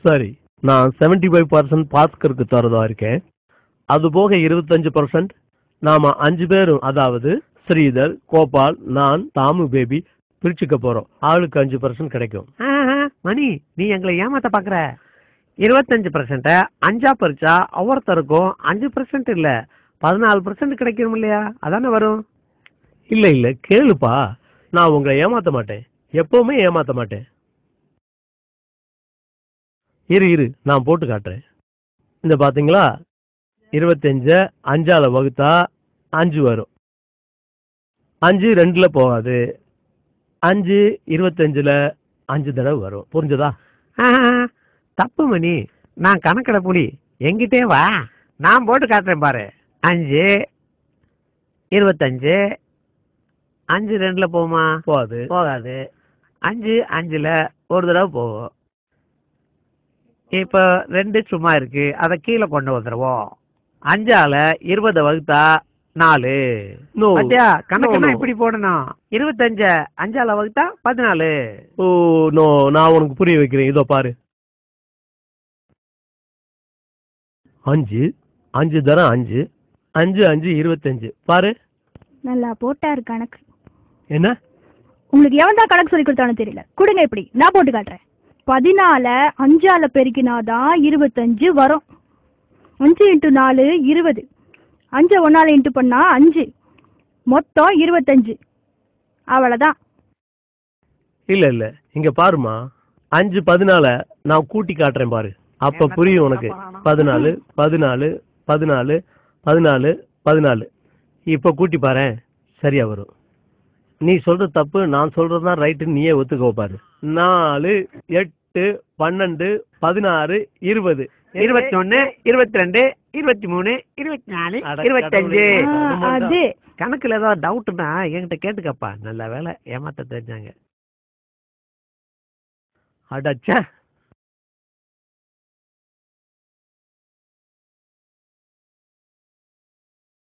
சரி, நான் 75% பாஸ்கருக்கு தரதா இருக்கேன். அது போக 25% நாம 5 பேரும், அதாவது ஸ்ரீதர், கோபால், நான், தாமு பேபி பிரிச்சுக்க போறோம். ஆளுக்கு 5% கிடைக்கும். மணி, நீ எங்களை ஏமாத்த பாக்குற. 25% 5ஆ பறிச்சா ஒவ்வொருத்தருக்கும் 5% இல்ல 14% கிடைக்கும் இல்லையா? அதானே வரும். இல்ல இல்ல, கேளுப்பா, நான் உங்களை ஏமாத்த மாட்டேன், எப்பவுமே ஏமாத்த மாட்டேன். இரு நான் போட்டு காட்டுறேன். இந்த பாத்தீங்களா, 25 5ஆல வகுத்தா 5 வரும். 5 2ல போகாது. 5 25ல 5 தடவை வரும். புரிஞ்சதா? தப்பு மணி, நான் கணக்கிட புலி. எங்கிட்டே வா, நான் போட்டு காட்டுறேன் பாரு. 5 25 5 2ல போகுமா? போகாது. போகாது. 5 5ல ஒரு தடவை போகும். இப்ப 2 சும்மா இருக்கு, அதை கீழே கொண்டு வந்துடுவோம். 5ஆல 20 வகுத்தா 4. கணக்கு இப்படி போடணும். 25 5ஆல வகுத்தா 14. ஓ நோ, நான் உனக்கு புரிய வைக்கிறேன். இதோ பாரு, 5 5 தரம் 5 5 5 25. பாரு, நல்லா போட்டாரு கணக்கு. என்ன உங்களுக்கு எவன் தான் கணக்கு சொல்லி கொடுத்தானு தெரியல. கொடுங்க, இப்படி நான் போட்டு காட்டுறேன். 14 5ஆல பெருக்கினாதான் 25 வரும். 5 × 4 20. 5 1ஆல இன்ட்டு பண்ணா 5, மொத்தம் 25. அவ்வளவுதான். இல்ல இல்ல, இங்க பாருமா, 5 14 நான் கூட்டி காட்டுறேன் பாரு, அப்ப புரியும் உனக்கு. 14 14 14 14 14. இப்ப கூட்டி பாரு, சரியா வரும். நீ சொல்றது தப்பு, நான் சொல்றதுதான் ரைட்டுன்னு நீயே ஒத்துக்கோ பாரு. 4 8 12 16 20 21 22 23 24 25. அது கணக்குல ஏதாவது டவுட்னா என்கிட்ட கேட்டுக்கப்பா. நல்ல வேலை ஏமாத்த தெரிஞ்சாங்க. அடச்சா.